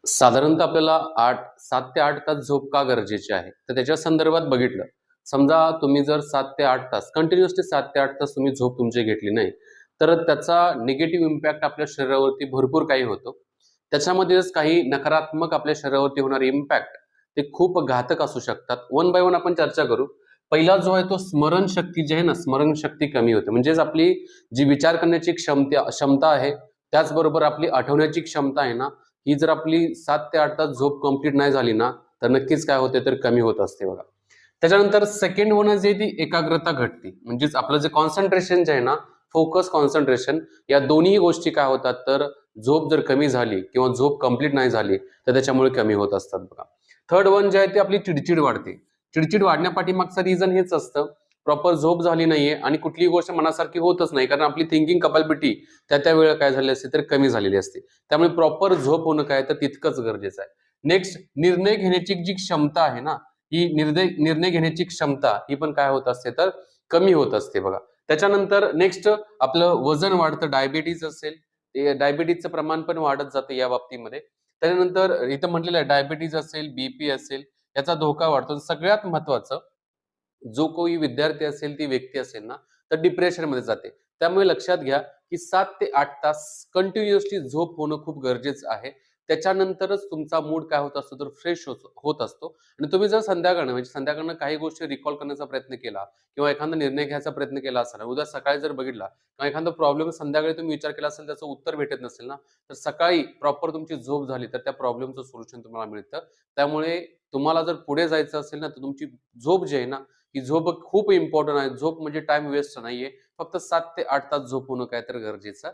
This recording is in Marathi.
साधारणतः आपल्याला 7 ते 8 तास झोप का गरजेची आहे? तर त्याच्या संदर्भात बघितलं, समजा तुम्ही जर 7 ते 8 तास कंटिन्युअसली 7 ते 8 तास तुम्ही झोप तुमची घेतली नाही, तर त्याचा निगेटिव्ह इम्पॅक्ट आपल्या शरीरावरती भरपूर काही होतो. त्याच्यामध्येच काही नकारात्मक आपल्या शरीरावरती होणारे इम्पॅक्ट ते खूप घातक असू शकतात. वन बाय वन आपण चर्चा करू. पहिला जो आहे तो स्मरणशक्ती जी आहे ना, स्मरणशक्ती कमी होते. म्हणजेच आपली जी विचार करण्याची क्षमता आहे, त्याचबरोबर आपली आठवण्याची क्षमता आहे ना, ही जर आपली 7 ते 8 तास झोप कंप्लीट नाही झाली ना, तर नक्कीच काय होते तर कमी होत असते बघा. त्याच्यानंतर सेकंड वन जे ती एकाग्रता घटते. म्हणजेच आपलं जे कॉन्सन्ट्रेशन जे आहे ना, फोकस, कॉन्सन्ट्रेशन या दोन्ही गोष्टी काय होतात तर झोप जर कमी झाली किंवा झोप कंप्लीट नाही झाली, तर त्याच्यामुळे कमी होत असतात बघा. थर्ड वन जे आहे ते आपली चिडचिड वाढते. चिडचिड वाढण्यापाठीमागचं रिझन हेच असतं. प्रॉपर झोप झाली नाहीये आणि कुठलीही गोष्ट मनासारखी होतच नाही. कारण आपली थिंकिंग कपॅबिलिटी त्या वेळेला काय झाली असते तर कमी झालेली असते. त्यामुळे प्रॉपर झोप होणं काय तर तितकंच गरजेचं आहे. नेक्स्ट, निर्णय घेण्याची जी क्षमता आहे ना, ही निर्णय घेण्याची क्षमता ही पण काय होत असते तर कमी होत असते बघा. त्याच्यानंतर नेक्स्ट आपलं वजन वाढतं, डायबिटीज असेल, डायबिटीजचं प्रमाण पण वाढत जातं या बाबतीमध्ये. त्याच्यानंतर इथं म्हटलेलं आहे डायबिटीज असेल, बीपी असेल, याचा धोका वाढतो. सगळ्यात महत्वाचं, जो कोणी विद्यार्थी असेल, ती व्यक्ती असेल ना, तर डिप्रेशनमध्ये जाते. त्यामुळे लक्षात घ्या, की 7 ते 8 तास कंटिन्युअसली झोप होणं खूप गरजेचं आहे. त्याच्यानंतरच तुमचा मूड काय होत असतो, तर फ्रेश होत असतो. आणि तुम्ही जर संध्याकाळनं काही गोष्टी रिकॉल करण्याचा प्रयत्न केला किंवा एखादा निर्णय घ्यायचा प्रयत्न केला असेल, उद्या सकाळी जर बघितला किंवा एखादा प्रॉब्लेम संध्याकाळी तुम्ही विचार केला असेल, त्याचं उत्तर भेटत नसेल ना, तर सकाळी प्रॉपर तुमची झोप झाली, तर त्या प्रॉब्लेमचं सोल्युशन तुम्हाला मिळतं. त्यामुळे तुम्हाला जर पुढे जायचं असेल ना, तर तुमची झोप जी आहे ना, ही झोप खूप इम्पॉर्टंट आहे. झोप म्हणजे टाईम वेस्ट नाहीये. फक्त 7 ते 8 तास झोप होणं काय तर गरजेचं